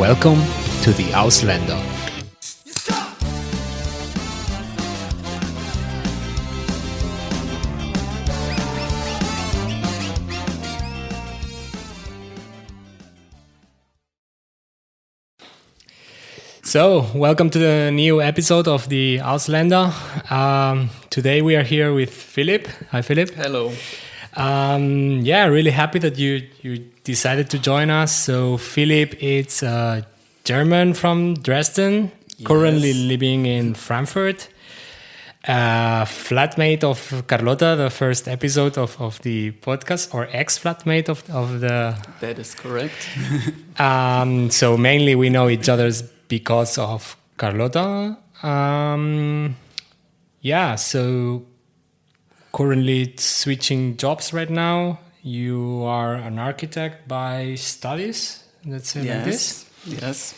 Welcome to the Ausländer. So, welcome to the new episode of the Ausländer. Today we are here with Philip. Hi, Philip. Hello. Really happy that you decided to join us. So, Philip is German from Dresden, currently living in Frankfurt. Flatmate of Carlota, the first episode of the podcast, or ex-flatmate of the... That is correct. So mainly we know each other's because of Carlota. So currently switching jobs right now. You are an architect by studies, let's say like this. Yes.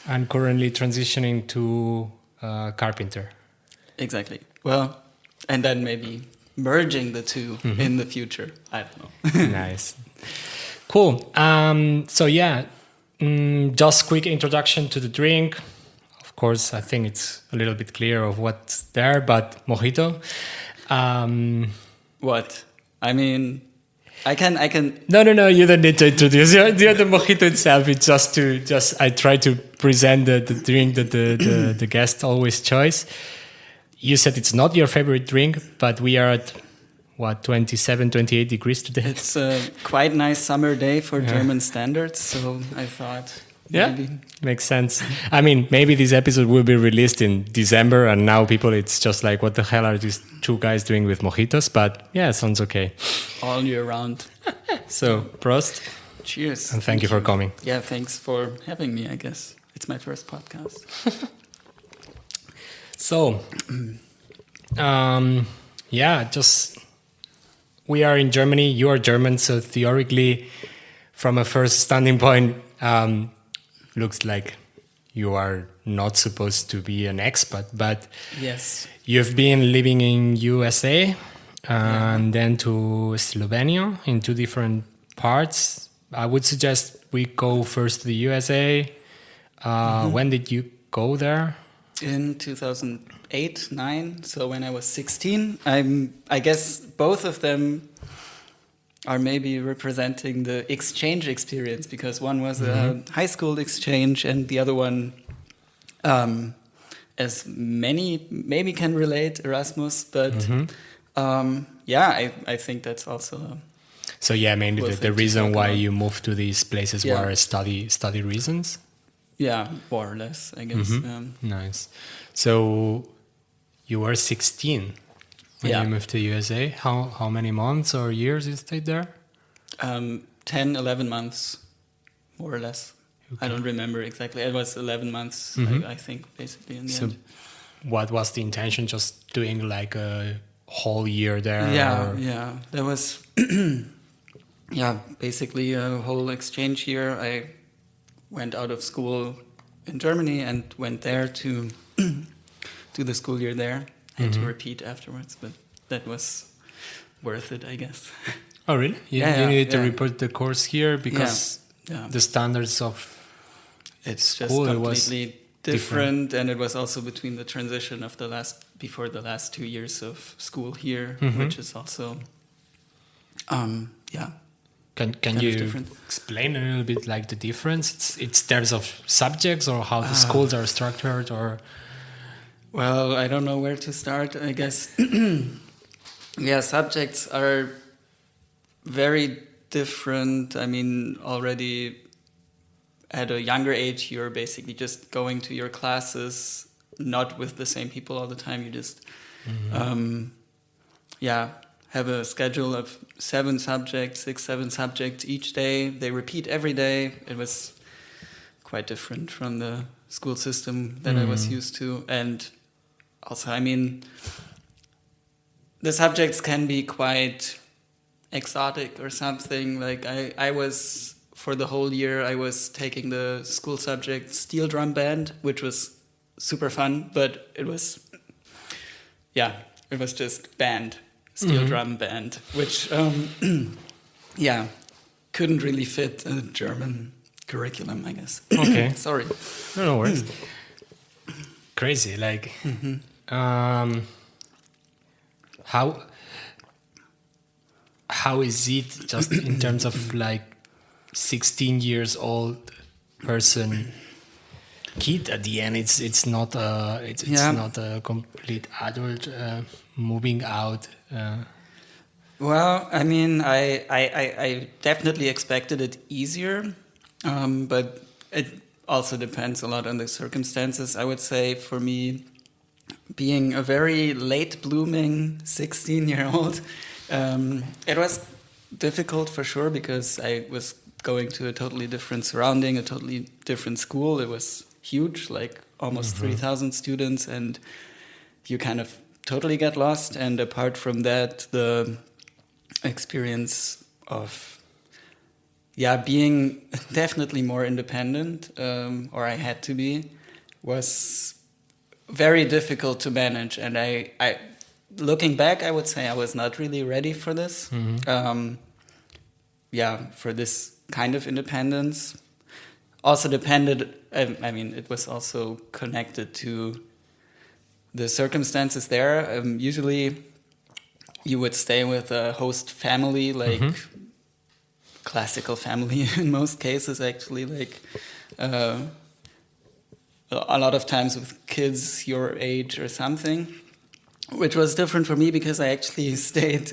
And currently transitioning to carpenter. Exactly. Well, and then maybe merging the two in the future. I don't know. Nice. Cool. Just quick introduction to the drink. Of course, I think it's a little bit clear of what's there, but mojito. What? I mean, I can. No. You don't need to introduce. The mojito itself. It's just. I try to present the drink that the guest always choice. You said it's not your favorite drink, but we are at 27, 28 degrees today. It's a quite nice summer day for German standards, so I thought maybe. Makes sense. I mean, maybe this episode will be released in December, and now it's just like, what the hell are these two guys doing with mojitos? But yeah, sounds okay. All year round. So, Prost. Cheers. And thank you for coming. Yeah, thanks for having me, I guess. It's my first podcast. So, we are in Germany. You are German, so theoretically, from a first standing point, looks like you are not supposed to be an expat, but yes, you've been living in USA and then to Slovenia in two different parts. I would suggest we go first to the USA. When did you go there? In 2008, 9. So when I was 16, I guess both of them are maybe representing the exchange experience, because one was a high school exchange and the other one, as many maybe can relate, Erasmus. But I think that's also. So mainly the reason why you moved to these places were study reasons. Yeah, more or less, I guess. Nice. So you were 16 when you moved to USA. How many months or years you stayed there? 10, 11 months, more or less. Okay. I don't remember exactly. It was 11 months, I think, basically, in the end. What was the intention? Just doing like a whole year there? Yeah. There was, basically a whole exchange year. I went out of school in Germany and went there to do the school year there. I had to repeat afterwards, but that was worth it, I guess. Oh, really? You needed to repeat the course here because the standards of it's just completely different, and it was also between the transition of before the last 2 years of school here, which is also Can you explain a little bit like the difference? It's terms of subjects or how the schools are structured, or? Well, I don't know where to start, I guess. Subjects are very different. I mean, already at a younger age, you're basically just going to your classes, not with the same people all the time. You just, have a schedule of 7 subjects, 7 subjects each day. They repeat every day. It was quite different from the school system that I was used to. And also, I mean, the subjects can be quite exotic or something. Like I was, for the whole year, I was taking the school subject steel drum band, which was super fun, but it was just band. Steel drum band, which couldn't really fit a German curriculum, I guess. Okay. Sorry. No worries. Crazy. Like, how is it just in terms of like 16 years old person kid at the end? It's not not a complete adult moving out. Well, I mean, I definitely expected it easier, but it also depends a lot on the circumstances. I would say for me, being a very late blooming 16-year-old, it was difficult for sure because I was going to a totally different surrounding, a totally different school. It was huge, like almost 3,000 students, and you kind of totally get lost. And apart from that, the experience of being definitely more independent, or I had to be, was very difficult to manage. And I looking back, I would say I was not really ready for this. For this kind of independence. Also depended, I mean, it was also connected to the circumstances there. Usually you would stay with a host family, like classical family in most cases, actually, like a lot of times with kids your age or something, which was different for me because I actually stayed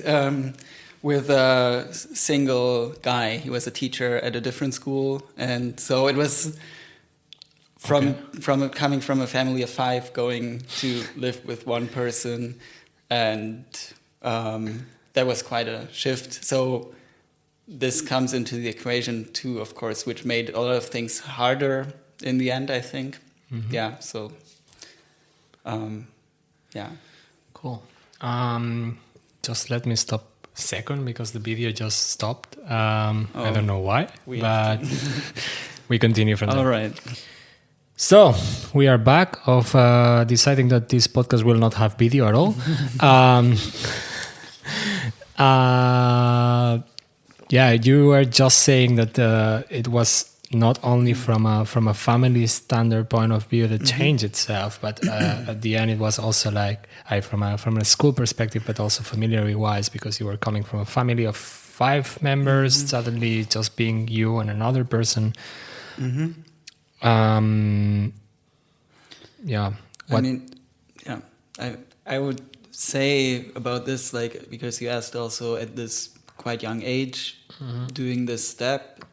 with a single guy. He was a teacher at a different school, and so it was from coming from a family of 5 going to live with one person, and that was quite a shift. So this comes into the equation too, of course, which made a lot of things harder in the end, I think. Yeah, so Cool. Just let me stop a second because the video just stopped. I don't know why, but we continue from there. all right. So we are back of deciding that this podcast will not have video at all. You were just saying that it was not only from a family standard point of view that changed itself, but at the end it was also like from a school perspective, but also familiarity wise, because you were coming from a family of 5 members, suddenly just being you and another person. I would say about this, like, because you asked also at this quite young age, doing this step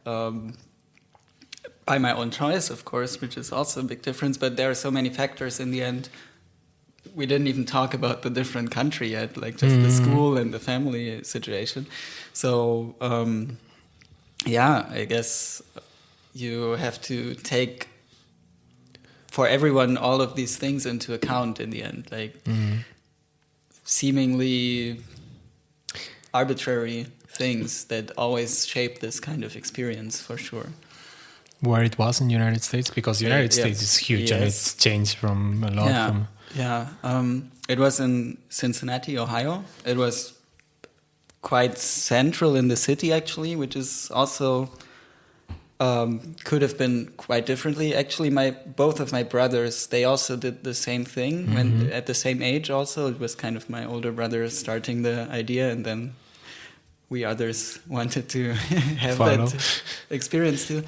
by my own choice, of course, which is also a big difference. But there are so many factors in the end. We didn't even talk about the different country yet, like just the school and the family situation. So, I guess you have to take for everyone all of these things into account in the end, like seemingly arbitrary things that always shape this kind of experience, for sure. Where it was in the United States, because the United States is huge and it's changed from a lot. It was in Cincinnati, Ohio. It was quite central in the city, actually, which is also could have been quite differently. Actually, both of my brothers, they also did the same thing when at the same age. Also, it was kind of my older brother starting the idea, and then we others wanted to have that experience too.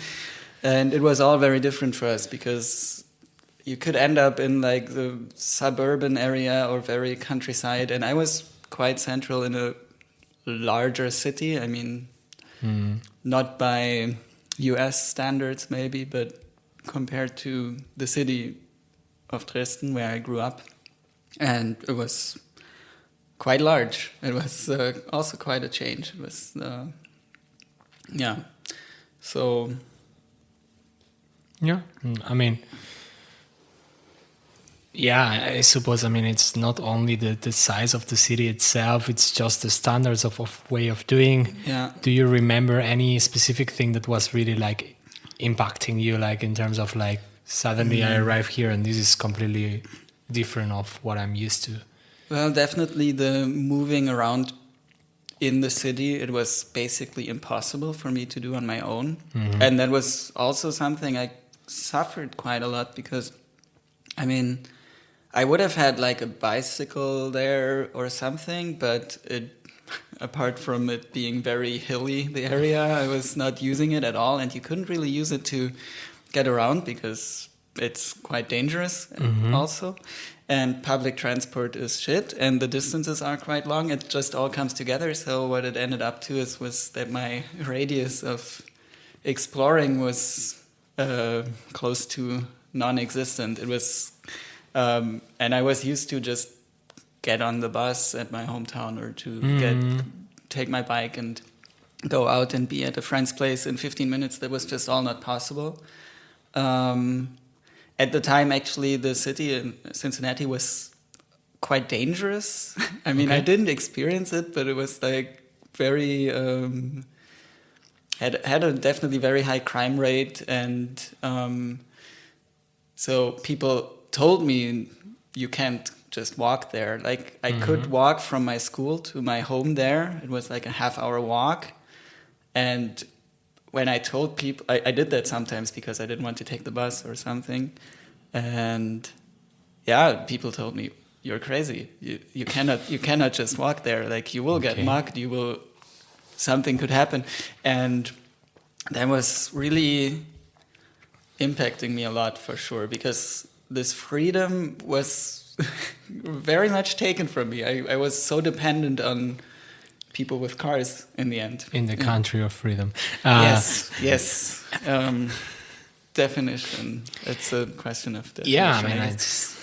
And it was all very different for us because you could end up in like the suburban area or very countryside, and I was quite central in a larger city. I mean, not by US standards maybe, but compared to the city of Dresden where I grew up, and it was quite large. It was also quite a change. It was so I mean, I suppose, I mean, it's not only the size of the city itself, it's just the standards of way of doing. Do you remember any specific thing that was really like impacting you, like in terms of like suddenly I arrive here and this is completely different of what I'm used to? Well, definitely the moving around in the city, it was basically impossible for me to do on my own. And that was also something I suffered quite a lot because, I mean, I would have had like a bicycle there or something, but apart from it being very hilly, the area, I was not using it at all. And you couldn't really use it to get around because it's quite dangerous also. And public transport is shit, and the distances are quite long. It just all comes together. So what it ended up to was that my radius of exploring was close to non-existent. It was, and I was used to just get on the bus at my hometown or to take my bike and go out and be at a friend's place in 15 minutes. That was just all not possible. At the time, actually, the city in Cincinnati was quite dangerous. I mean, I didn't experience it, but it was like very had a definitely very high crime rate, and so people told me you can't just walk there. Like I could walk from my school to my home there. It was like a half-hour walk, and when I told people, I did that sometimes because I didn't want to take the bus or something. And yeah, people told me, you're crazy. You cannot just walk there. Like you will get mugged. Something could happen. And that was really impacting me a lot for sure, because this freedom was very much taken from me. I was so dependent on people with cars in the end. In the country of freedom. Yes. Definition. It's a question of definition. Yeah, I mean,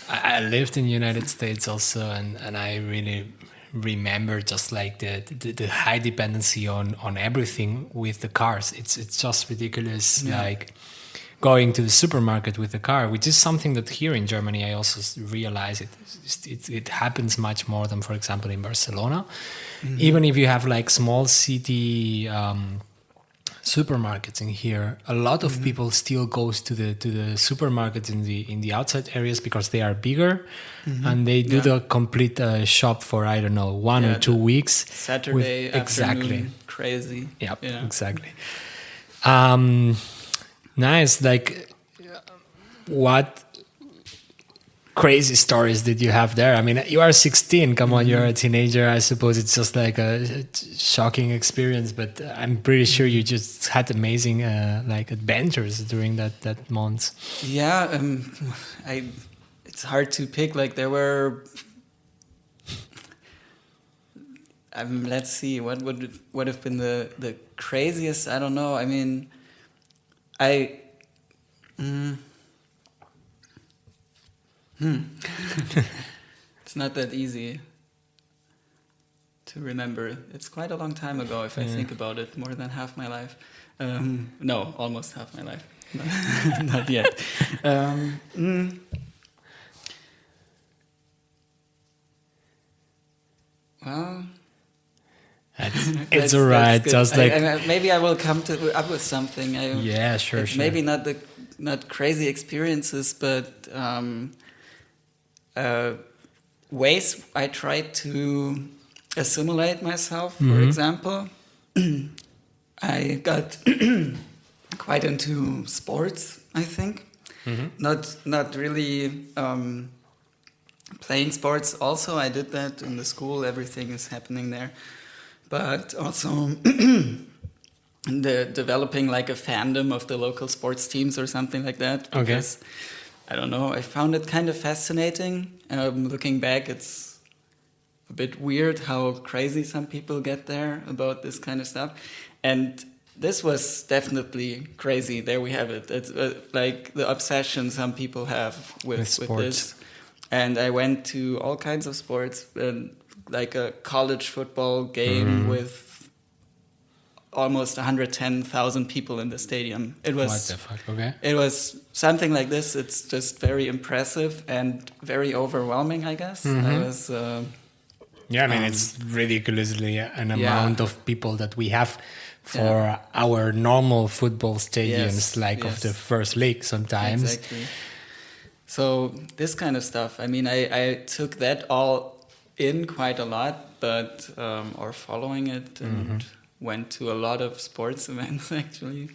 I lived in the United States also, and I really remember just like the high dependency on everything with the cars. It's just ridiculous. Yeah. Like going to the supermarket with the car, which is something that here in Germany I also realize it happens much more than, for example, in Barcelona. Even if you have like small city supermarkets in here, a lot of people still goes to the supermarkets in the outside areas because they are bigger, and they do the complete shop for, I don't know, 1 or 2 weeks. Saturday afternoon, crazy. Yeah, exactly. Nice. Like, what crazy stories did you have there? I mean, you are 16. Come on, you're a teenager. I suppose it's just like a shocking experience, but I'm pretty sure you just had amazing like adventures during that month. Yeah, it's hard to pick. Like there were. Let's see. What would have been the craziest? I don't know. I mean, It's not that easy to remember. It's quite a long time ago if I think about it, more than half my life. No, almost half my life. Not yet. Well, it's all right. Just like maybe I will come up with something. Sure. Maybe not crazy experiences, but ways I tried to assimilate myself. For example, I got quite into sports, I think. Not really playing sports. Also, I did that in the school. Everything is happening there. But also developing like a fandom of the local sports teams or something like that. Because, I don't know, I found it kind of fascinating. Looking back, it's a bit weird how crazy some people get there about this kind of stuff. And this was definitely crazy. There we have it. It's like the obsession some people have with this. And I went to all kinds of sports, like a college football game with almost 110,000 people in the stadium. It was, what the fuck? Okay. It was something like this. It's just very impressive and very overwhelming, I guess. I was... I mean, it's ridiculously an amount of people that we have for our normal football stadiums, of the first league sometimes. Exactly. So this kind of stuff, I mean, I took that all in quite a lot. but or following it, and went to a lot of sports events actually.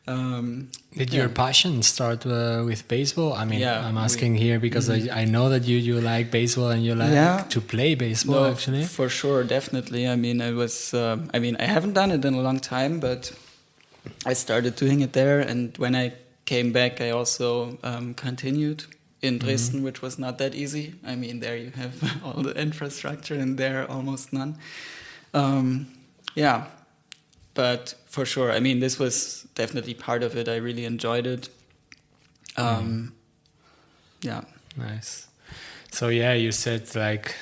Did your passion start with baseball? I mean, Yeah, I'm asking here because I know that you like baseball and you like to play baseball, No, actually. for sure, definitely. I mean, I haven't done it in a long time, but I started doing it there. And when I came back, I also continued in Dresden, which was not that easy. I mean, there you have all the infrastructure, and there almost none. Yeah, but for sure, I mean, this was definitely part of it. I really enjoyed it. Yeah. Nice. So yeah, you said like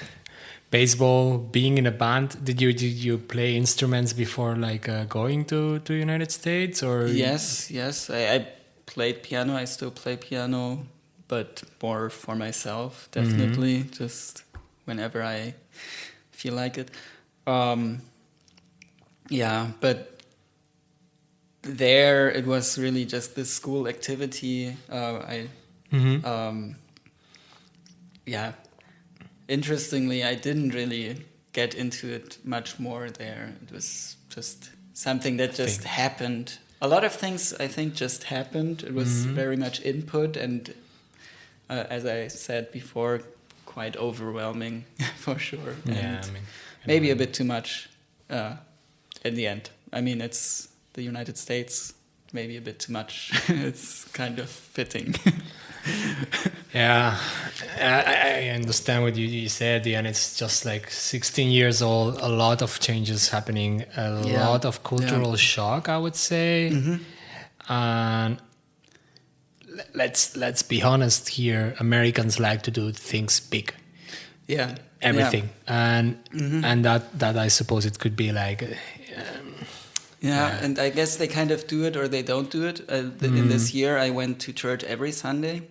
baseball, being in a band. Did you play instruments before like going to United States or? Yes. I played piano. I still play piano, but more for myself, definitely. Just whenever I feel like it. Yeah, but there it was really just this school activity. Yeah. Interestingly, I didn't really get into it much more there. It was just something that just happened. A lot of things, I think, just happened. It was very much input and, as I said before, quite overwhelming for sure. Yeah, And maybe a bit too much in the end. I mean, it's the United States, maybe a bit too much. It's kind of fitting. Yeah, I understand what you said, and it's just like 16 years old, a lot of changes happening, a lot of cultural shock, I would say. And let's be honest here, Americans like to do things big. Yeah. Everything. And that I suppose it could be like... and I guess they kind of do it or they don't do it. In this year, I went to church every Sunday.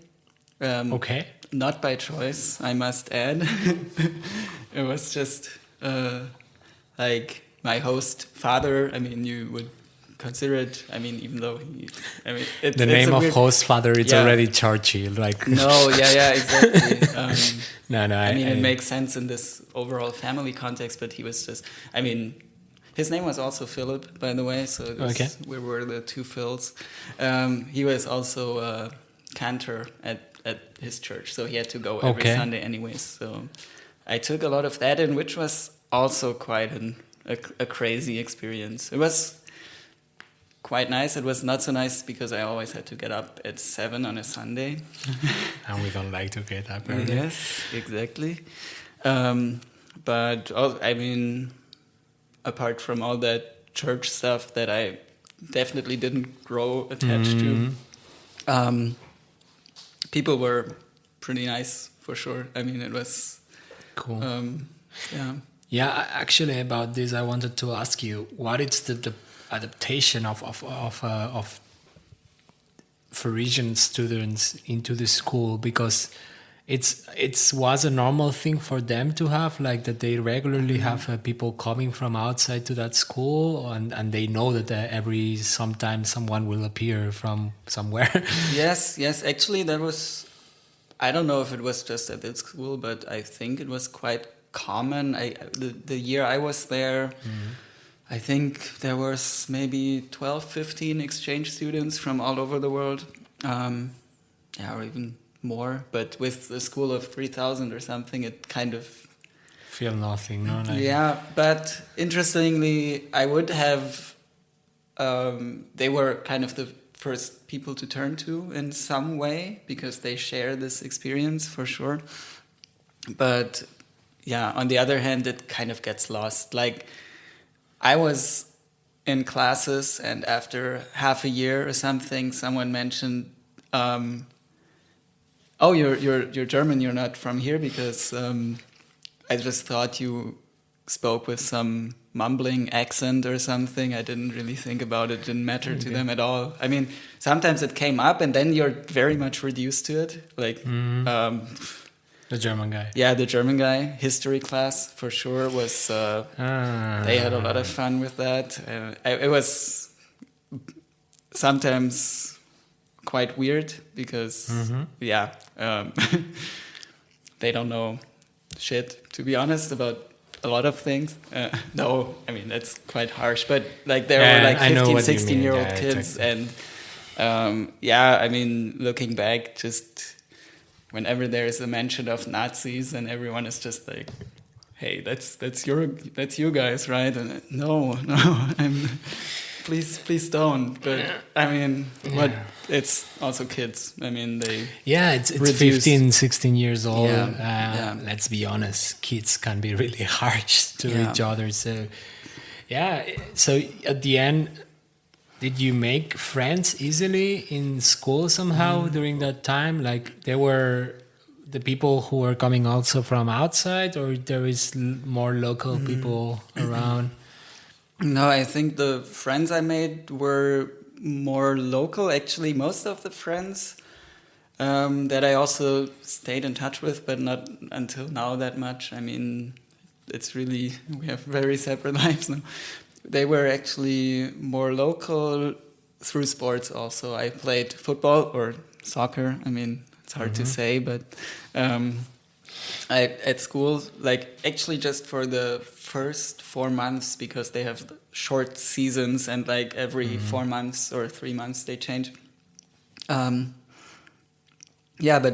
Okay. Not by choice, I must add. It was just like my host father. I mean, you would consider it. I mean, even though it's the name of host father, it's already churchy. Like no, exactly. No. I mean, it makes sense in this overall family context. But he was just. I mean. His name was also Philip, by the way, so we were the two Phils. He was also a cantor at his church, so he had to go every Sunday anyways. So I took a lot of that in, which was also quite a crazy experience. It was quite nice. It was not so nice because I always had to get up at 7 on a Sunday. And we don't like to get up early. Yes, exactly. But, I mean... apart from all that church stuff that I definitely didn't grow attached to, people were pretty nice for sure. I mean, it was cool. Yeah, actually, about this, I wanted to ask you, what is the adaptation of Parisian students into the school? Because it was a normal thing for them to have, like that they regularly have people coming from outside to that school, and they know that sometime someone will appear from somewhere. Yes. Actually, that was, I don't know if it was just at this school, but I think it was quite common. The year I was there, I think there was maybe 12, 15 exchange students from all over the world. Or even more, but with a school of 3,000 or something, it kind of feel nothing, no? But interestingly, I would have they were kind of the first people to turn to in some way because they share this experience for sure. But on the other hand, it kind of gets lost. Like I was in classes, and after half a year or something, someone mentioned oh, you're German. You're not from here, because I just thought you spoke with some mumbling accent or something. I didn't really think about it. Didn't matter to them at all. I mean, sometimes it came up, and then you're very much reduced to it. Like the German guy. Yeah, the German guy. History class for sure was. They had a lot of fun with that. It was sometimes quite weird because they don't know shit, to be honest, about a lot of things. No, I mean, that's quite harsh, but like there were like 15, 16-year-old kids. Exactly. And I mean, looking back, just whenever there is a mention of Nazis and everyone is just like, hey, that's you guys, right? And no, please don't. But I mean, it's also kids. I mean, it's 15, 16 years old. Yeah. Let's be honest, kids can be really harsh to each other. So so at the end, did you make friends easily in school somehow during that time? Like there were the people who were coming also from outside, or there is more local people around? No, I think the friends I made were more local. Actually, most of the friends that I also stayed in touch with, but not until now that much. I mean, it's really, we have very separate lives now. They were actually more local through sports also. I played football or soccer. I mean, it's hard to say, but at school, like actually just for the first 4 months, because they have short seasons and like every 4 months or 3 months they change. But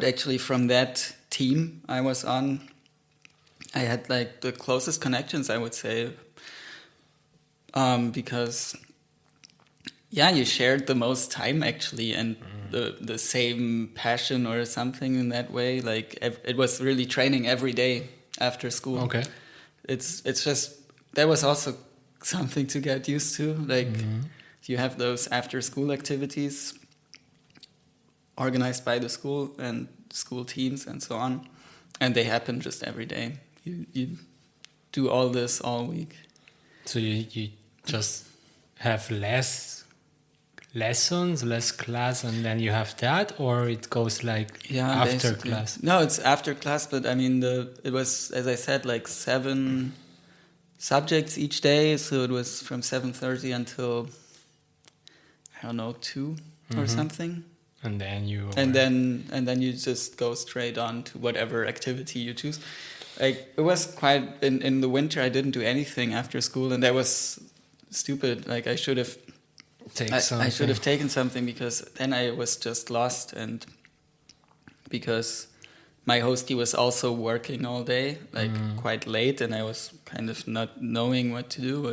actually from that team I was on, I had like the closest connections, I would say, because you shared the most time actually, and the same passion or something in that way. Like it was really training every day after school. Okay. It's just, that was also something to get used to. Like you have those after school activities organized by the school and school teams and so on, and they happen just every day. You do all this all week. So you just have less lessons, less class, and then you have that, or it goes like after basically. class? No, it's after class, but I mean it was, as I said, like 7 subjects each day, so it was from 7:30 until, I don't know, 2 or something. And then you just go straight on to whatever activity you choose. Like it was quite in the winter. I didn't do anything after school, and that was stupid. Like I should have taken something, because then I was just lost, and because my hostie was also working all day, like quite late, and I was kind of not knowing what to do.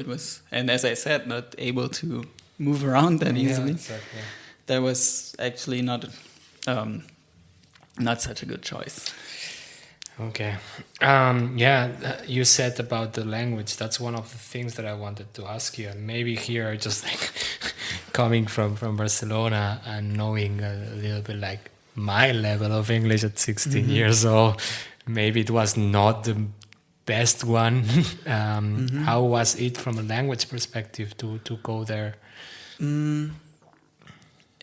And as I said, not able to move around that easily. Yeah, exactly. That was actually not such a good choice. Okay. You said about the language. That's one of the things that I wanted to ask you. And maybe here, just like coming from Barcelona and knowing a little bit like my level of English at 16 years old, maybe it was not the best one. How was it from a language perspective to go there?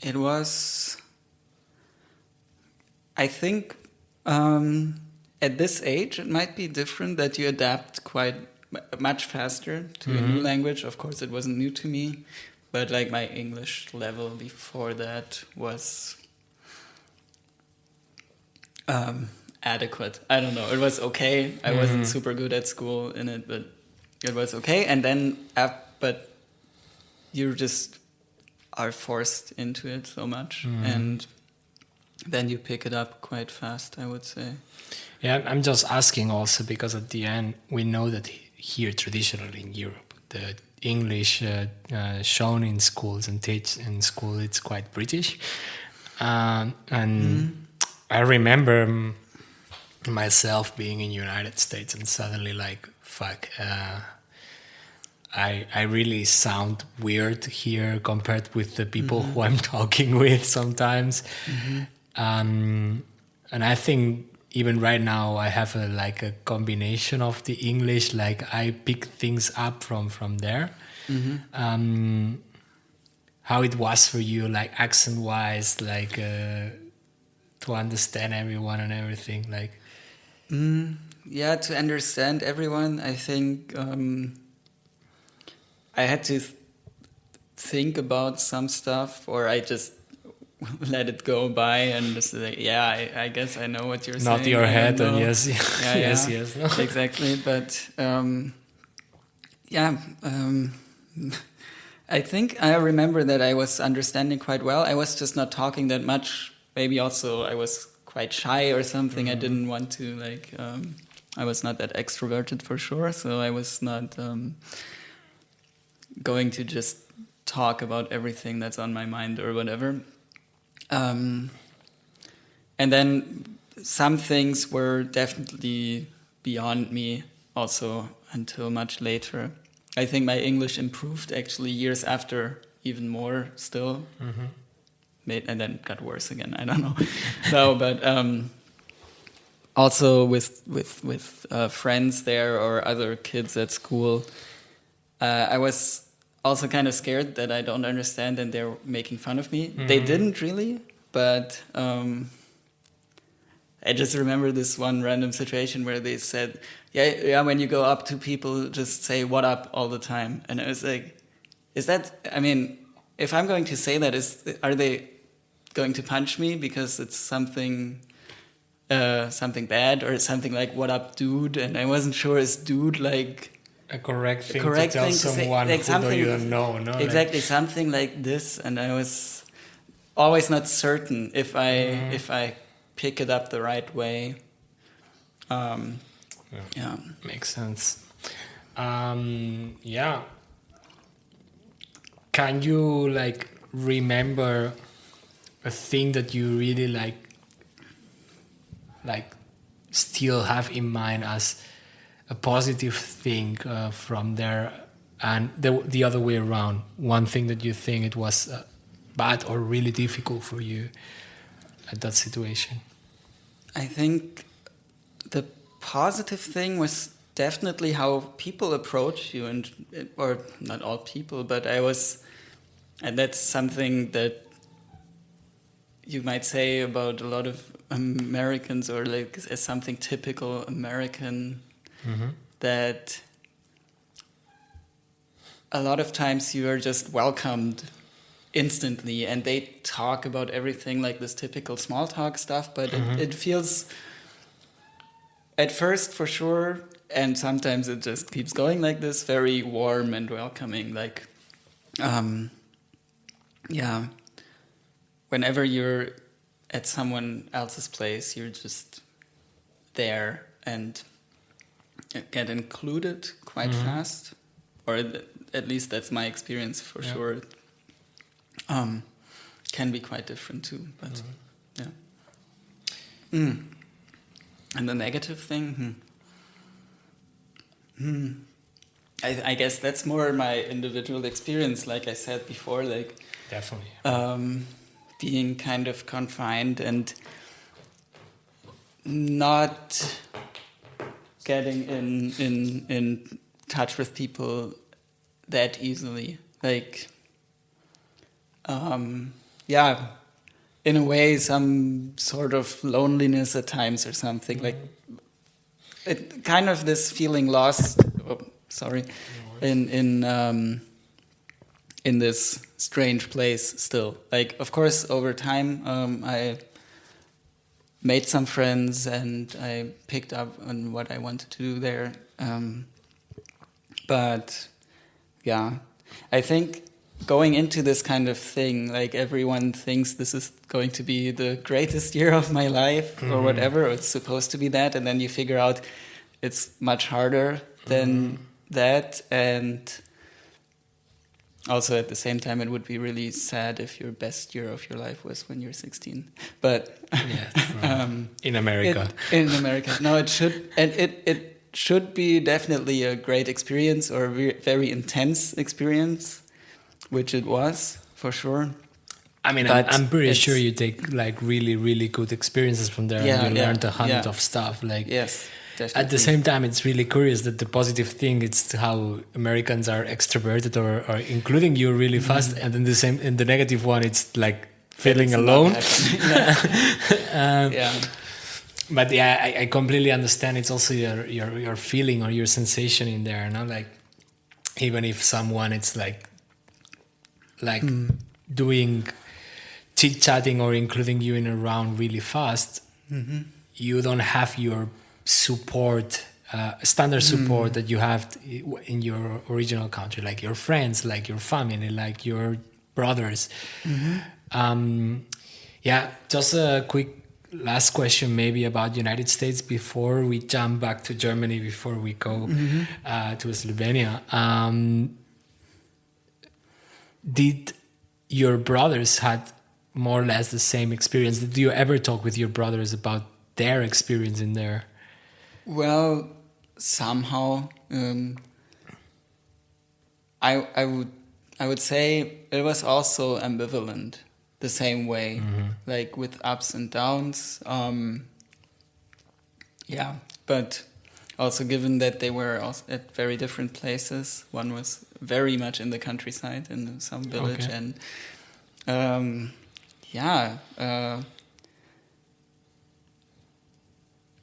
It was, I think, at this age, it might be different, that you adapt quite much faster to a new language. Of course, it wasn't new to me, but like my English level before that was adequate. I don't know. It was okay. I wasn't super good at school in it, but it was okay. And then, but you just are forced into it so much, and then you pick it up quite fast, I would say. Yeah, I'm just asking also because at the end we know that here traditionally in Europe, the English shown in schools and taught in school, it's quite British. And I remember myself being in United States and suddenly like, fuck, I really sound weird here compared with the people who I'm talking with sometimes. And I think even right now I have a combination of the English, like I pick things up from there. How it was for you, like accent wise, like to understand everyone and everything, like. To understand everyone, I think I had to think about some stuff, or I just let it go by and just like, I guess I know what you're saying. Not your head, and yes, Yeah, yes. No. Exactly. But I think I remember that I was understanding quite well. I was just not talking that much. Maybe also I was quite shy or something. I didn't want to I was not that extroverted for sure. So I was not going to just talk about everything that's on my mind or whatever. And then some things were definitely beyond me also until much later. I think my English improved actually years after, even more still. And then it got worse again. I don't know. No, but also with friends there or other kids at school, I was also kind of scared that I don't understand and they're making fun of me. They didn't really, but I just remember this one random situation where they said, yeah, when you go up to people, just say "what up" all the time. And I was like, is that? I mean, if I'm going to say that, are they going to punch me because it's something bad or something like "what up, dude"? And I wasn't sure, is "dude" like a correct thing to tell someone like who you don't know, no? Exactly, something like this. And I was always not certain if I pick it up the right way. Yeah. Makes sense. Yeah. Can you remember a thing that you really still have in mind as a positive thing from there, and the other way around? One thing that you think it was bad or really difficult for you at that situation? I think the positive thing was definitely how people approach you, or not all people, but and that's something that you might say about a lot of Americans, or as something typical American, that a lot of times you are just welcomed instantly, and they talk about everything like this typical small talk stuff, but it feels at first for sure, and sometimes it just keeps going like this, very warm and welcoming. Whenever you're at someone else's place, you're just there and get included quite fast, or at least that's my experience for sure. Can be quite different too, but And the negative thing, I guess that's more my individual experience. Like I said before, definitely being kind of confined and not getting in touch with people that easily. In a way, some sort of loneliness at times or something. It kind of this feeling lost. In this strange place still. Of course, over time, I made some friends and I picked up on what I wanted to do there. But yeah, I think going into this kind of thing, everyone thinks this is going to be the greatest year of my life or whatever, or it's supposed to be that, and then you figure out it's much harder than that, and also at the same time it would be really sad if your best year of your life was when you're 16. But in America. No, it should be definitely a great experience, or a very intense experience, which it was, for sure. I mean, I'm pretty sure you take really, really good experiences from there, and you learned a ton of stuff. Yes, definitely. At the same time, it's really curious that the positive thing is how Americans are extroverted or including you really fast, and then the negative one, it's feeling alone. But I completely understand. It's also your feeling or your sensation in there, even if someone it's doing chit-chatting or including you in a round really fast, you don't have your support, standard support that you have in your original country, like your friends, like your family, like your brothers. Just a quick last question maybe about United States before we jump back to Germany, before we go to Slovenia. Did your brothers had more or less the same experience? Did you ever talk with your brothers about their experience in there? Well, somehow, I would say it was also ambivalent, the same way, like with ups and downs. But also given that they were also at very different places. One was very much in the countryside in some village, and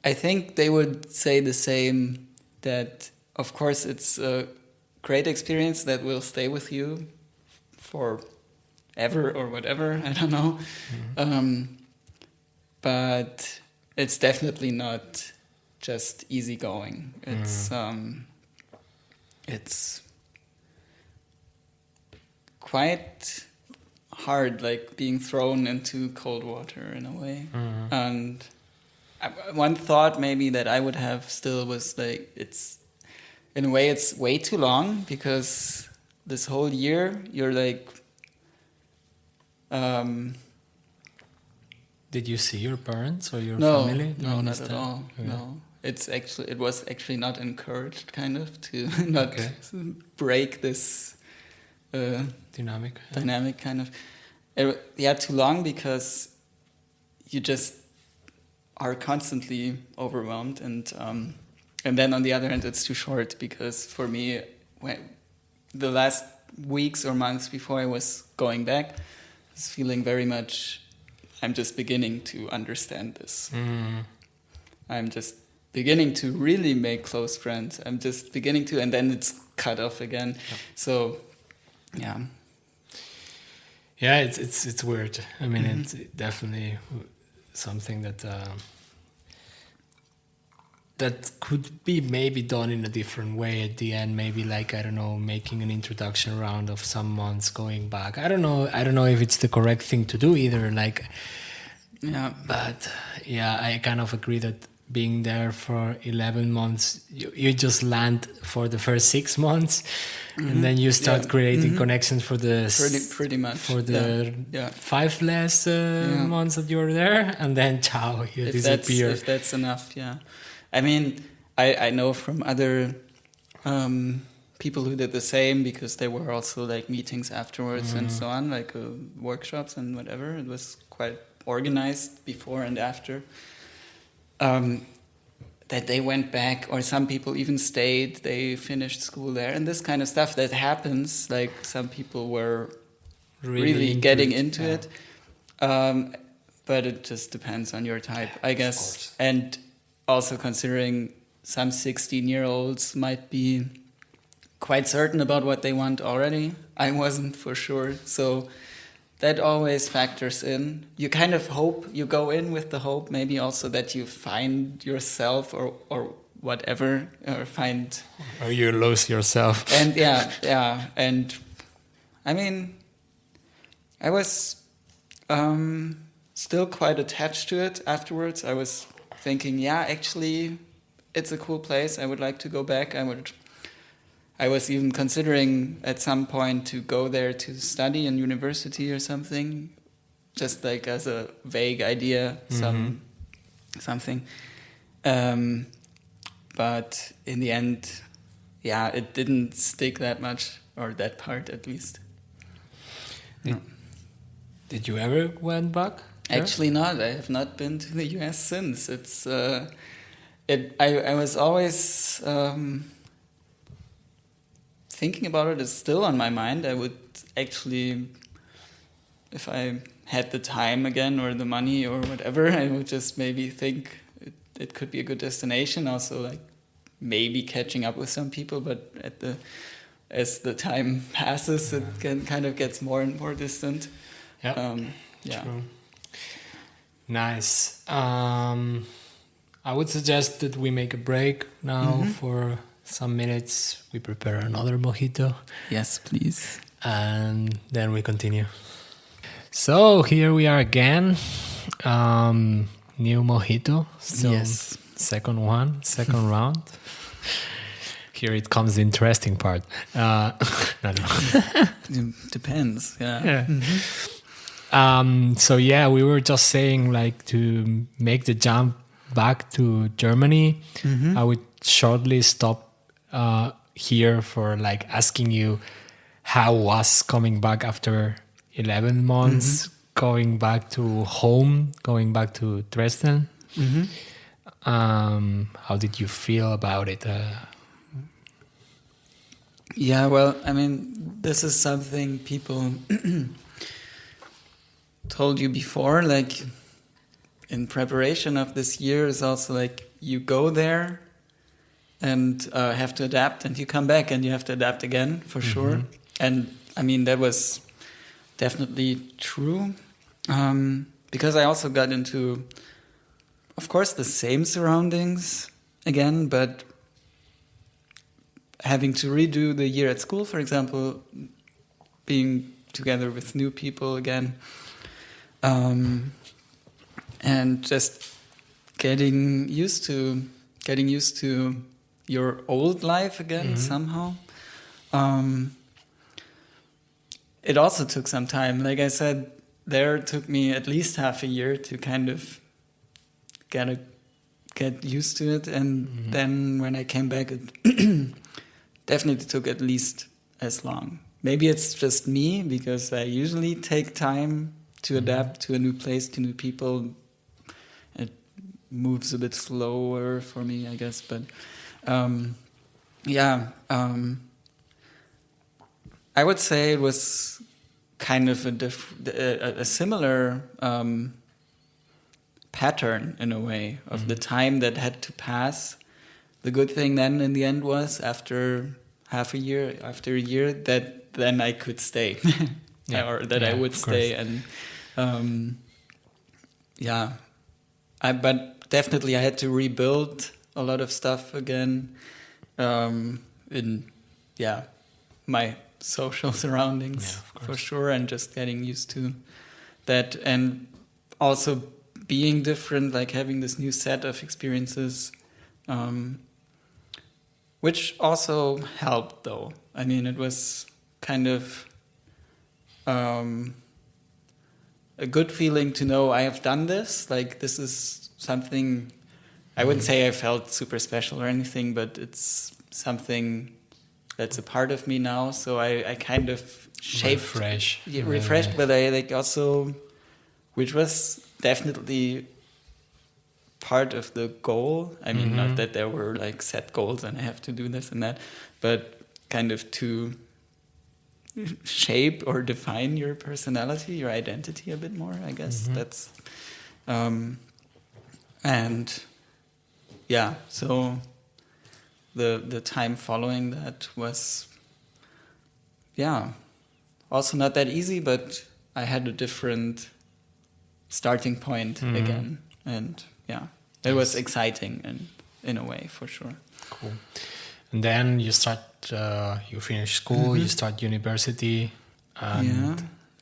I think they would say the same, that of course it's a great experience that will stay with you forever or whatever, I don't know. But it's definitely not just easygoing. It's quite hard, like being thrown into cold water in a way. And one thought maybe that I would have still was like, it's in a way it's way too long, because this whole year you're like did you see your parents or your no, family? No, not at all. Okay. No, it was actually not encouraged, kind of, to not break this dynamic kind of. Too long, because you just are constantly overwhelmed, and then on the other hand, it's too short, because for me, the last weeks or months before I was going back, I was feeling very much, I'm just beginning to understand this. I'm just beginning to really make close friends. I'm just beginning to, and then it's cut off again. Yeah. So, yeah. Yeah, it's weird. I mean, it's definitely something that that could be maybe done in a different way at the end. Maybe like, I don't know, making an introduction round of some months, going back. I don't know if it's the correct thing to do either. Like, yeah, but yeah, I kind of agree that being there for 11 months, you just land for the first 6 months, and then you start creating connections for the pretty much for the 5 last months that you're there, and then ciao, you disappear. If that's enough, yeah. I mean, I know from other people who did the same, because there were also like meetings afterwards and so on, like workshops and whatever. It was quite organized before and after. That they went back, or some people even stayed, they finished school there, and this kind of stuff that happens. Like, some people were really getting into it. But it just depends on your type, I guess. And also considering some 16-year-olds might be quite certain about what they want already. I wasn't, for sure. So that always factors in. You kind of hope, you go in with the hope maybe also that you find yourself or whatever, or find... Or you lose yourself. And yeah. And I mean, I was still quite attached to it afterwards. I was thinking, actually, it's a cool place. I would like to go back. I was even considering at some point to go there to study in university or something, just like as a vague idea, something. But in the end, it didn't stick that much, or that part at least. Did you ever went back? Actually not. I have not been to the US since. It's I was always thinking about it. It's still on my mind. I would actually, if I had the time again or the money or whatever, I would just maybe think it could be a good destination. Also, like maybe catching up with some people, but as the time passes, it kind of gets more and more distant. Yeah. Yeah. True. Nice. I would suggest that we make a break now for some minutes. We prepare another mojito. Yes, please. And then we continue. So here we are again. New mojito. So Yes. second round. Here it comes the interesting part. No. Depends. Yeah. Yeah. So yeah, we were just saying like to make the jump back to Germany. I would shortly stop here for like asking you how was coming back after 11 months, going back to home, going back to Dresden. How did you feel about it? Yeah, well, I mean, this is something people told you before, like in preparation of this year is also like you go there and have to adapt, and you come back and you have to adapt again for sure. And I mean, that was definitely true, because I also got into, of course, the same surroundings again, but having to redo the year at school, for example, being together with new people again, and just getting used to your old life again somehow. It also took some time. Like I said, it took me at least half a year to kind of get used to it, and then when I came back, it definitely took at least as long. Maybe it's just me, because I usually take time to adapt to a new place, to new people. It moves a bit slower for me, I guess. But I would say it was kind of a similar pattern in a way of the time that had to pass. The good thing then in the end was after a year, that then I could stay, or that I would stay. And but definitely I had to rebuild a lot of stuff again in my social surroundings, for sure, and just getting used to that, and also being different, like having this new set of experiences, which also helped, though. I mean, it was kind of a good feeling to know I have done this. Like, this is something, I wouldn't say I felt super special or anything, but it's something that's a part of me now. So I kind of refreshed, but I like also, which was definitely part of the goal. I mean, not that there were like set goals and I have to do this and that, but kind of to shape or define your personality, your identity a bit more, I guess. That's and yeah, so the time following that was also not that easy, but I had a different starting point again, and it was exciting, and in a way, for sure. Cool. And then you you finish school, you start university.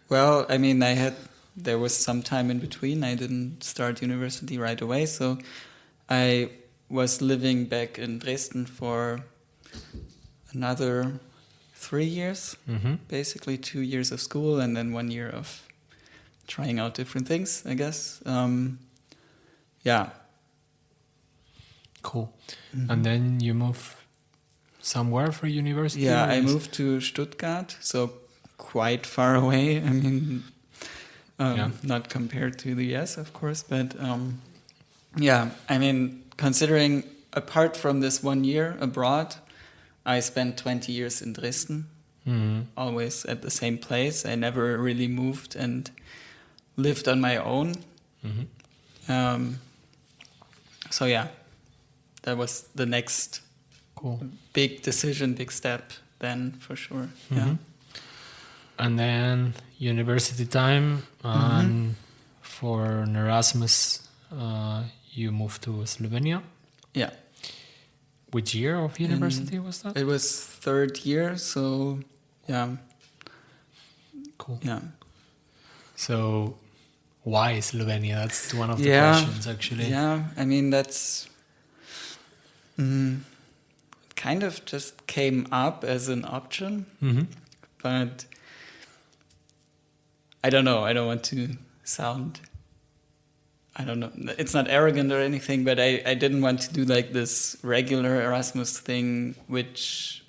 Well, I mean, there was some time in between. I didn't start university right away, so I was living back in Dresden for another 3 years, basically 2 years of school and then 1 year of trying out different things, I guess. Cool. And then you move somewhere for university? Yeah, I moved to Stuttgart, so quite far away. I mean, not compared to the US, of course, but I mean, considering apart from this 1 year abroad, I spent 20 years in Dresden, always at the same place. I never really moved and lived on my own. So yeah, that was the next big decision, big step then, for sure. And then university time, and for an Erasmus, you moved to Slovenia. Yeah. Which year of university was that? It was third year, so yeah. Cool. Yeah. So why Slovenia? That's one of the questions, actually. Yeah, I mean, that's kind of just came up as an option, but I don't know. I don't want to sound, I don't know. It's not arrogant or anything, but I didn't want to do like this regular Erasmus thing, which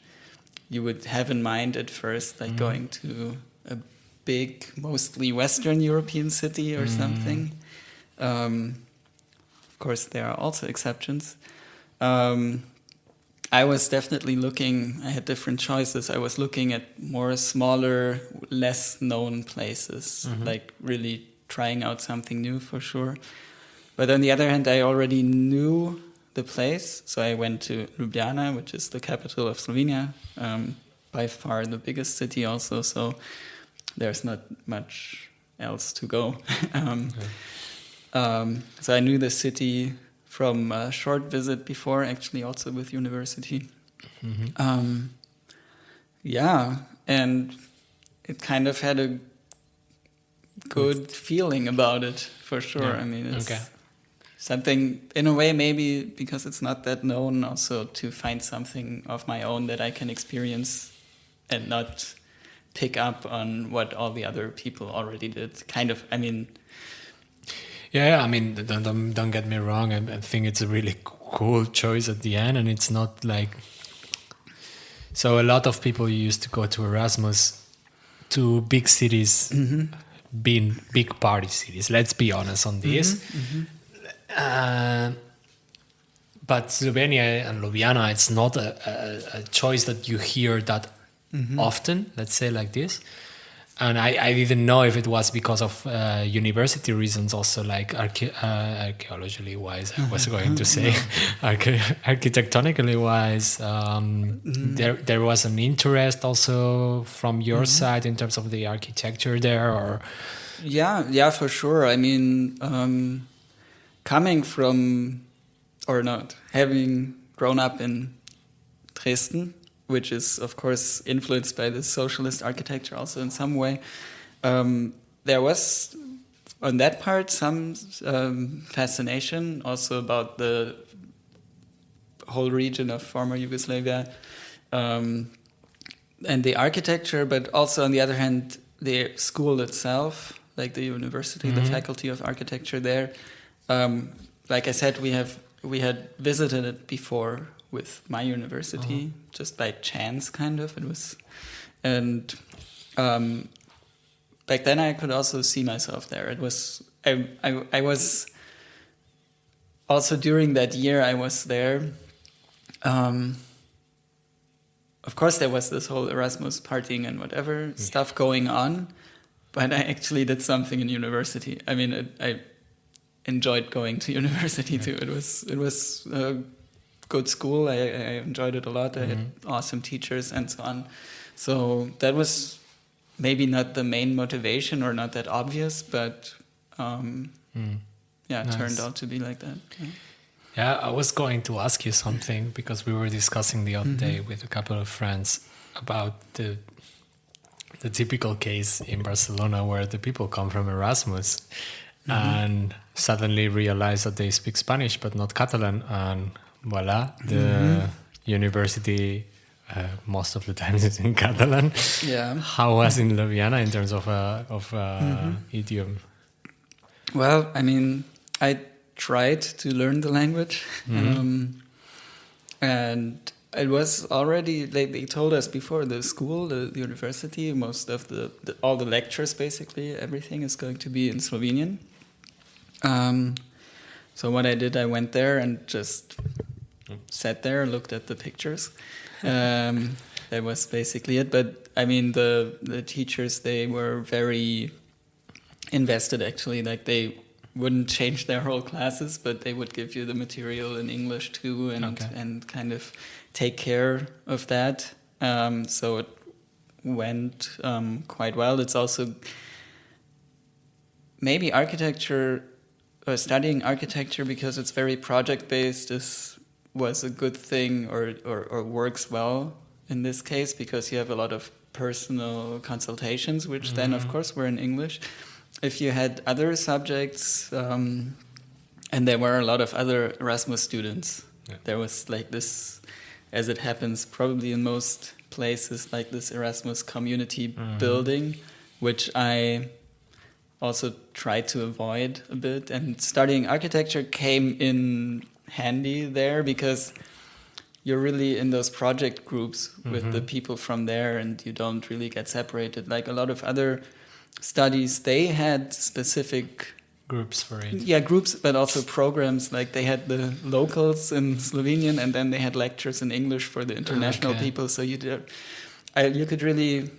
you would have in mind at first, like going to a big, mostly Western European city or something. Of course, there are also exceptions. I was definitely looking, I had different choices. I was looking at more smaller, less known places, like really trying out something new for sure. But on the other hand, I already knew the place. So I went to Ljubljana, which is the capital of Slovenia, by far the biggest city also. So there's not much else to go. So I knew the city from a short visit before, actually also with university. Yeah, and it kind of had a good feeling about it, for sure. Yeah. I mean, it's something, in a way, maybe because it's not that known, also to find something of my own that I can experience and not pick up on what all the other people already did. Kind of, I mean... Yeah, I mean, don't get me wrong. I think it's a really cool choice at the end, and it's not like... So a lot of people used to go to Erasmus to big cities, being big party cities. Let's be honest on this. But Slovenia and Ljubljana, it's not a choice that you hear that often, let's say like this. And I didn't know if it was because of university reasons, also like archaeologically wise, I was going to say, architectonically wise. There was an interest also from your side in terms of the architecture there, or Yeah, for sure. I mean, coming from, or not, having grown up in Dresden, which is, of course, influenced by the socialist architecture also in some way. There was, on that part, some fascination also about the whole region of former Yugoslavia and the architecture, but also, on the other hand, the school itself, like the university, the faculty of architecture there. Like I said, we had visited it before with my university, just by chance, kind of. It was, and back then I could also see myself there. It was, I was also during that year I was there. Of course, there was this whole Erasmus partying and whatever stuff going on, but I actually did something in university. I mean, I enjoyed going to university too. It was good school. I enjoyed it a lot. I had awesome teachers and so on. So that was maybe not the main motivation or not that obvious, but it turned out to be like that. Yeah, I was going to ask you something because we were discussing the other day with a couple of friends about the typical case in Barcelona where the people come from Erasmus and suddenly realize that they speak Spanish but not Catalan, and voila, the university most of the time is in Catalan. Yeah. How was in Ljubljana in terms of idiom? Well, I mean, I tried to learn the language, and it was already, they told us before, the school, the university, most of all the lectures, basically everything is going to be in Slovenian. So what I did, I went there and just sat there, looked at the pictures. That was basically it. But I mean, the teachers, they were very invested, actually. Like, they wouldn't change their whole classes, but they would give you the material in English too, and kind of take care of that. So it went quite well. It's also maybe architecture, or studying architecture because it's very project-based was a good thing or works well in this case, because you have a lot of personal consultations, which then, of course, were in English. If you had other subjects, and there were a lot of other Erasmus students, there was like this, as it happens probably in most places, like this Erasmus community building, which I also tried to avoid a bit. And studying architecture came in handy there because you're really in those project groups with the people from there, and you don't really get separated. Like a lot of other studies, they had specific groups for it. Yeah, groups, but also programs. Like they had the locals in Slovenian, and then they had lectures in English for the international people. So you could really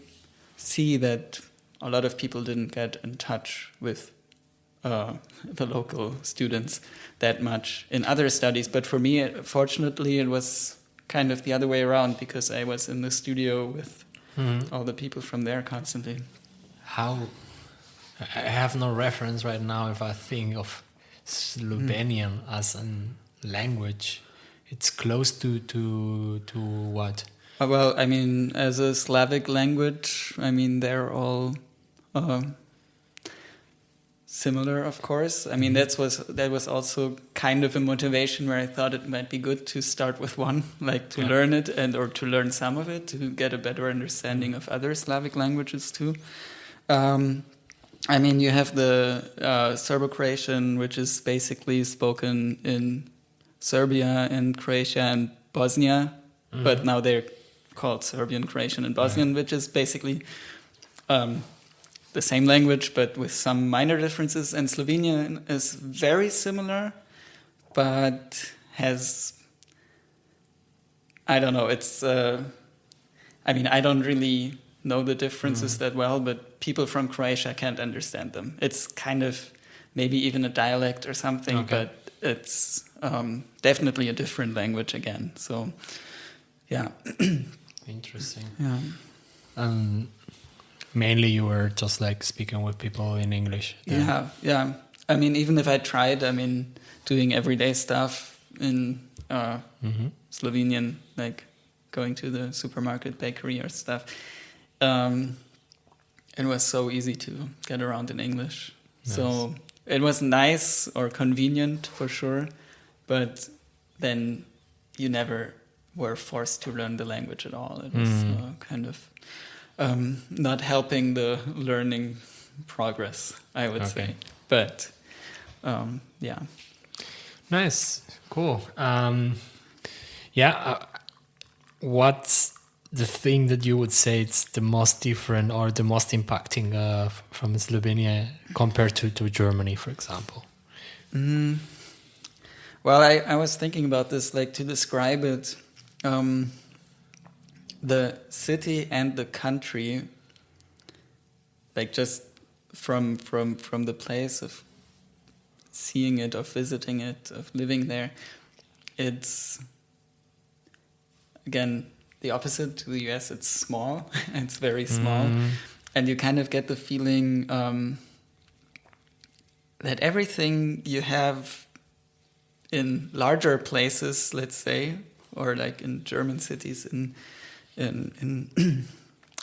see that a lot of people didn't get in touch with the local students that much in other studies. But for me, fortunately, it was kind of the other way around, because I was in the studio with all the people from there constantly. I have no reference right now. If I think of Slovenian as a language, it's close to what? Well, I mean, as a Slavic language, I mean, they're all similar, of course. I mean, that was also kind of a motivation where I thought it might be good to start with one, like to learn it or to learn some of it, to get a better understanding of other Slavic languages too. I mean, you have the Serbo-Croatian, which is basically spoken in Serbia and Croatia and Bosnia, but now they're called Serbian, Croatian, and Bosnian, which is basically the same language, but with some minor differences. And Slovenian is very similar, but has, I don't know, it's, I mean, I don't really know the differences that well, but people from Croatia can't understand them. It's kind of maybe even a dialect or something, but it's definitely a different language again. So, yeah. Interesting. Yeah. Mainly you were just like speaking with people in English. Then. Yeah. I mean, even if I tried, I mean, doing everyday stuff in Slovenian, like going to the supermarket, bakery or stuff, it was so easy to get around in English. Nice. So it was nice or convenient for sure, but then you never were forced to learn the language at all. It was kind of not helping the learning progress, I would say. But yeah. Nice. Cool. What's the thing that you would say it's the most different or the most impacting from Slovenia compared to Germany, for example? Well, I was thinking about this, like to describe it, the city and the country, like just from the place of seeing it, of visiting it, of living there, it's again the opposite to the US. It's small. It's very small, and you kind of get the feeling that everything you have in larger places, let's say, or like in German cities, in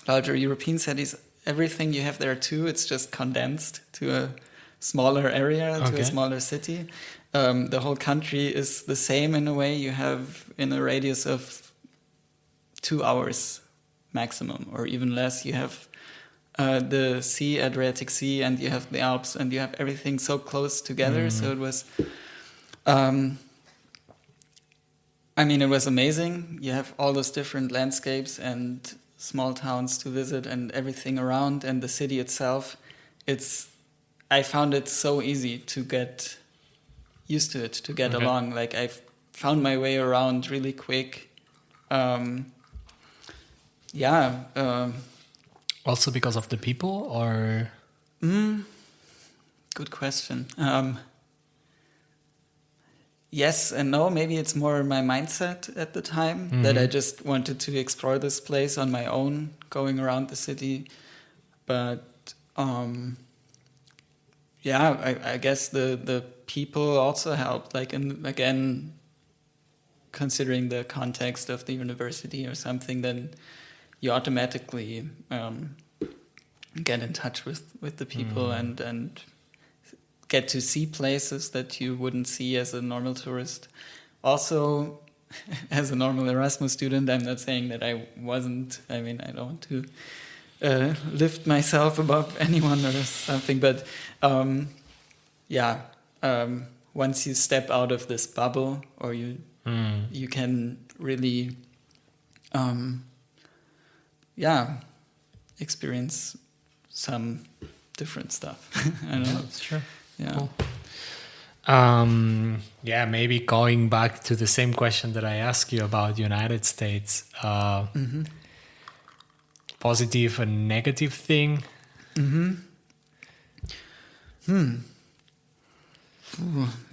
larger European cities, everything you have there too, it's just condensed to a smaller area, to a smaller city. The whole country is the same in a way. You have in a radius of 2 hours maximum, or even less. You have the sea, Adriatic Sea, and you have the Alps, and you have everything so close together. So it was, I mean, it was amazing. You have all those different landscapes and small towns to visit and everything around, and the city itself. I found it so easy to get used to it, to get along. Like I found my way around really quick. Also because of the people, or? Good question. yes and no. Maybe it's more my mindset at the time that I just wanted to explore this place on my own, going around the city. But I guess the people also helped. Like, again, considering the context of the university or something, then you automatically get in touch with the people and get to see places that you wouldn't see as a normal tourist. Also, as a normal Erasmus student, I'm not saying that I wasn't. I mean, I don't want to lift myself above anyone or something, but once you step out of this bubble, or you can really experience some different stuff. I don't know. That's true. Yeah. Cool. Maybe going back to the same question that I asked you about United States, positive and negative thing.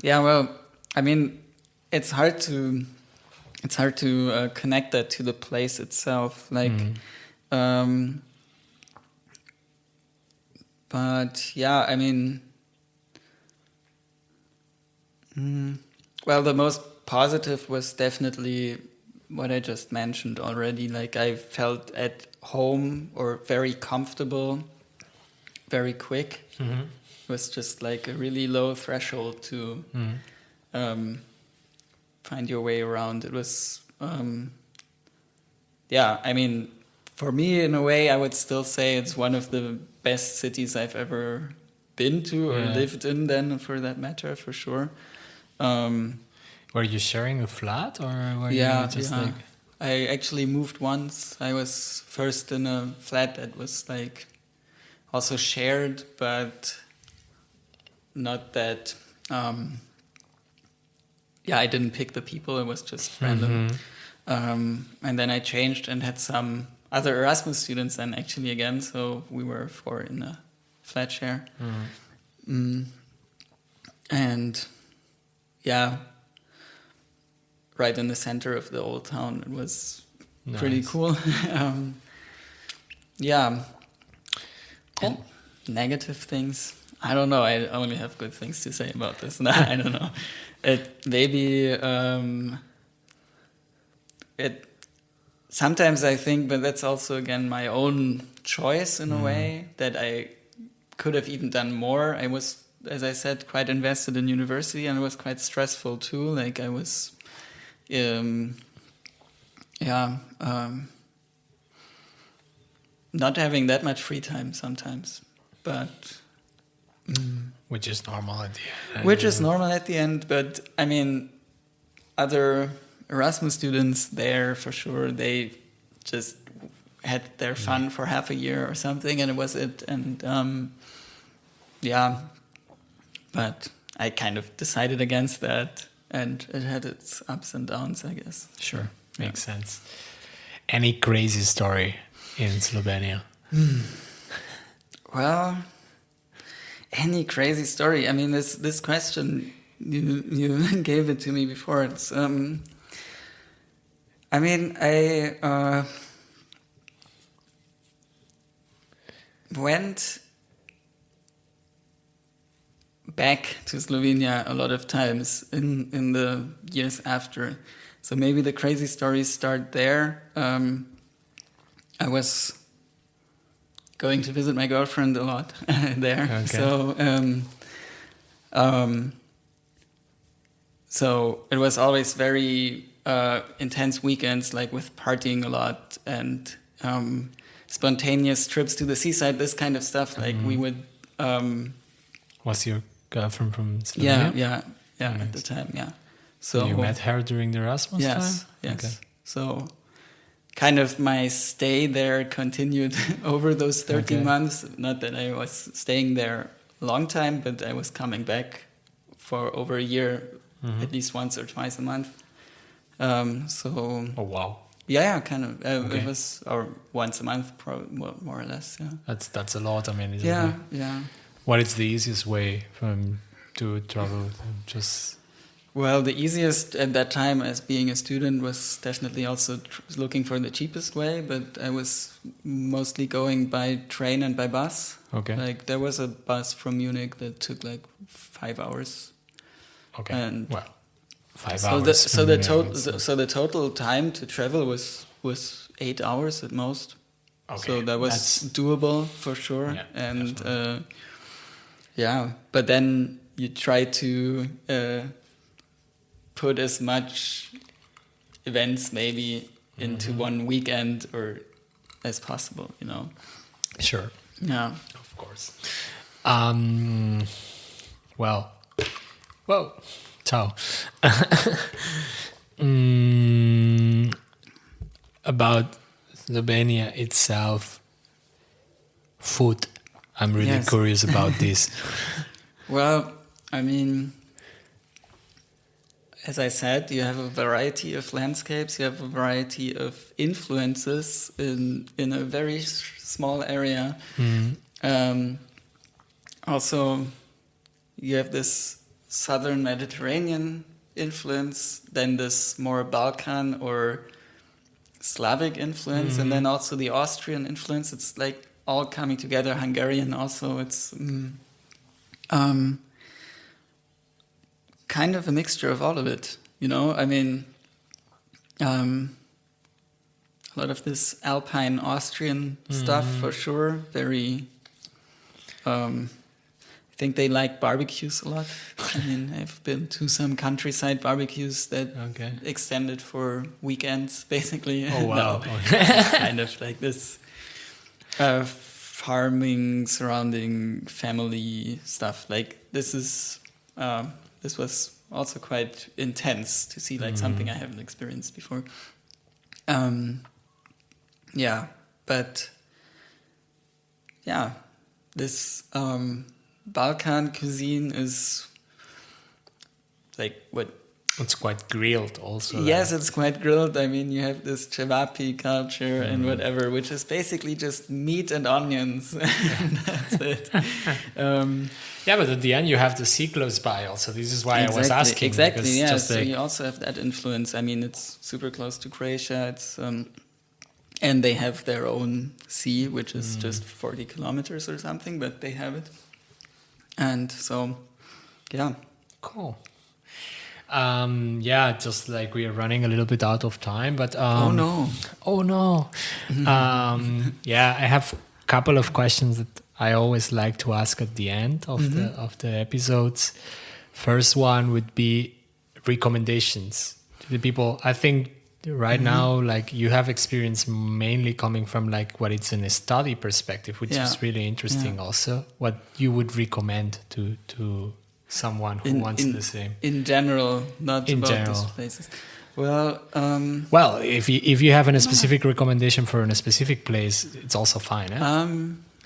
Yeah, well, I mean, it's hard to connect that to the place itself, like. But yeah, I mean, well, the most positive was definitely what I just mentioned already. Like, I felt at home or very comfortable, very quick. It was just like a really low threshold to find your way around. It was, I mean, for me, in a way, I would still say it's one of the best cities I've ever been to or lived in, then, for that matter, for sure. Were you sharing a flat, or were you just like... I actually moved once. I was first in a flat that was like also shared, but not that... I didn't pick the people. It was just random. And then I changed and had some other Erasmus students then actually again. So we were 4 in a flat share. And right in the center of the old town. It was pretty cool. And negative things, I don't know. I only have good things to say about this. No, I don't know. Sometimes I think, but that's also, again, my own choice in a way, that I could have even done more. I was, as I said, quite invested in university, and it was quite stressful too. Like, I was, not having that much free time sometimes, but... Which is normal at the end. Which is normal at the end, but I mean, other Erasmus students there, for sure, they just had their fun for half a year or something, and it was it. And but I kind of decided against that, and it had its ups and downs, I guess. Sure, makes sense. Any crazy story in Slovenia? Well, any crazy story? I mean, this question, you gave it to me before. It's I mean, I went back to Slovenia a lot of times in the years after. So maybe the crazy stories start there. I was going to visit my girlfriend a lot there. Okay. So it was always very intense weekends, like with partying a lot and spontaneous trips to the seaside, this kind of stuff. Like we would... Was your girlfriend from Slovenia? Yeah, nice. At the time, yeah. So you met her during the Erasmus time? Yes. Okay. So kind of my stay there continued over those 13 months. Not that I was staying there a long time, but I was coming back for over a year, at least once or twice a month. Oh, wow. Yeah, kind of. It was once a month, more or less. Yeah. That's a lot. I mean, yeah. What is the easiest way to travel? Just Well, the easiest at that time as being a student was definitely also looking for the cheapest way, but I was mostly going by train and by bus. Okay. Like there was a bus from Munich that took like 5 hours. Okay. And well, 5 hours. So the total time to travel was 8 hours at most. Okay. So that was doable for sure. Yeah, and but then you try to put as much events maybe into one weekend or as possible, you know. Sure. Yeah. Of course. Well, ciao. About Slovenia itself, food. I'm really curious about this. Well, I mean, as I said, you have a variety of landscapes, you have a variety of influences in a very small area. Also, you have this southern Mediterranean influence, then this more Balkan or Slavic influence, and then also the Austrian influence. It's like all coming together. Hungarian also. It's kind of a mixture of all of it, you know. I mean, a lot of this Alpine Austrian stuff for sure. Very. I think they like barbecues a lot. I mean, I've been to some countryside barbecues that extended for weekends, basically. Oh wow! Kind of like this farming surrounding family stuff. Like this was also quite intense to see, like something I haven't experienced before. This Balkan cuisine is like what? It's quite grilled also. Yes, it's quite grilled. I mean, you have this cevapi culture and whatever, which is basically just meat and onions. And that's it. But at the end you have the sea close by also. This is why I was asking. Exactly, yeah. So you also have that influence. I mean, it's super close to Croatia. It's and they have their own sea, which is just 40 kilometers or something, but they have it. And so, yeah. Cool. Just like we are running a little bit out of time, but oh no. I have a couple of questions that I always like to ask at the end of the episodes. First one would be recommendations to the people. I think right now, like you have experience mainly coming from like what it's in a study perspective, which is really interesting. Also, what you would recommend to someone who wants the same in general, not in about general. These places. Well, if you have a specific recommendation for a specific place, it's also fine. Eh?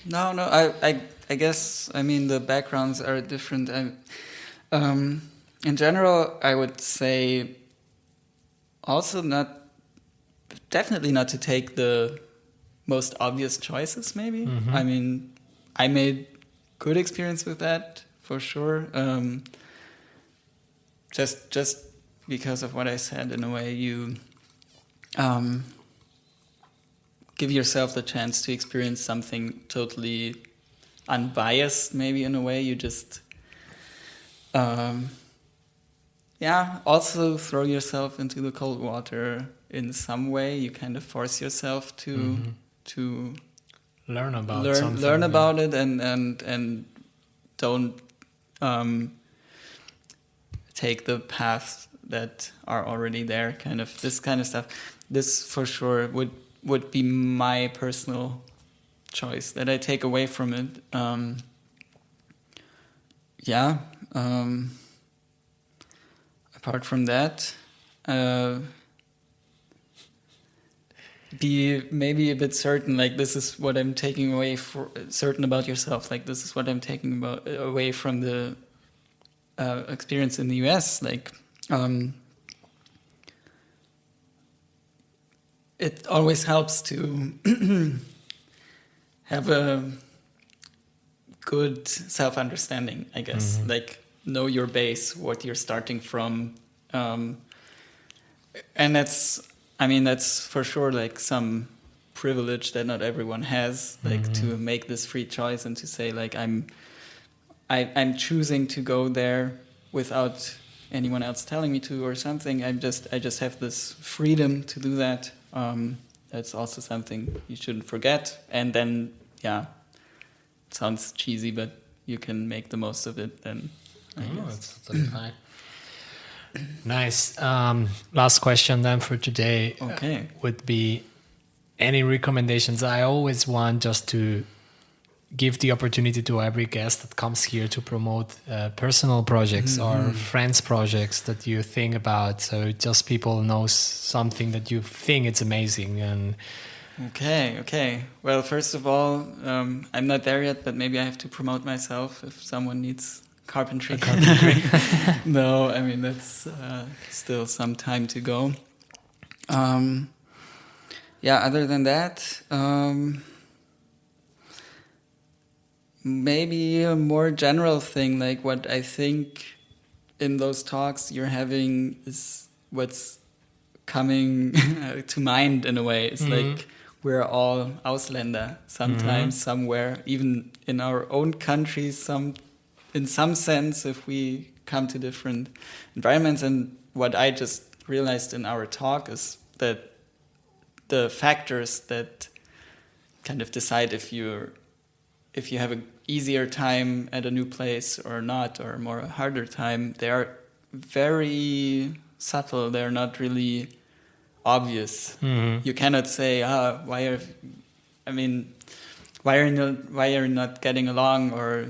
No. I guess, I mean, the backgrounds are different. In general, I would say also definitely not to take the most obvious choices, maybe. I mean, I made good experience with that, for sure. Just because of what I said, in a way, you give yourself the chance to experience something totally unbiased, maybe, in a way. You just, also throw yourself into the cold water in some way. You kind of force yourself to learn about it and don't take the paths that are already there, kind of this kind of stuff. This for sure would be my personal choice that I take away from it. Apart from that, be maybe a bit certain, like this is what I'm taking away, certain about yourself, like this is what I'm taking away from the experience in the US. Like it always helps to have a good self-understanding, I guess. Like know your base, what you're starting from. And that's for sure like some privilege that not everyone has, like to make this free choice and to say like I'm choosing to go there without anyone else telling me to or something. I just have this freedom to do that. That's also something you shouldn't forget. And then it sounds cheesy, but you can make the most of it then. I guess. That's totally fine. Nice. Last question then for today. Okay. Would be any recommendations? I always want just to give the opportunity to every guest that comes here to promote personal projects or friends projects that you think about. So just people know something that you think it's amazing. And Okay. Well, first of all, I'm not there yet, but maybe I have to promote myself if someone needs carpentry. No, I mean, that's still some time to go. Other than that, maybe a more general thing, like what I think in those talks you're having is what's coming to mind in a way. It's like we're all Ausländer sometimes, somewhere, even in our own countries, in some sense, if we come to different environments. And what I just realized in our talk is that the factors that kind of decide if you have an easier time at a new place or not, or more a harder time, they are very subtle. They're not really obvious. You cannot say, why are you not getting along or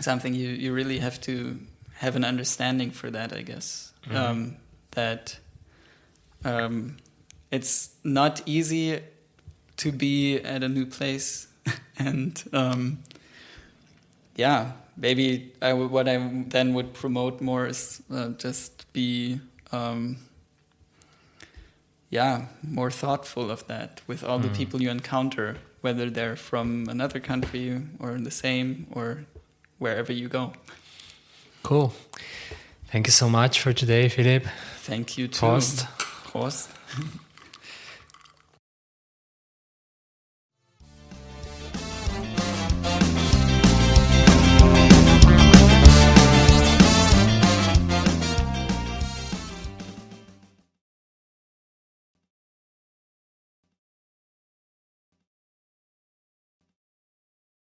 something. You really have to have an understanding for that, I guess. That it's not easy to be at a new place, and maybe what I then would promote more is just be more thoughtful of that with all the people you encounter, whether they're from another country or the same or wherever you go. Cool. Thank you so much for today, Philip. Thank you too. Prost. Prost.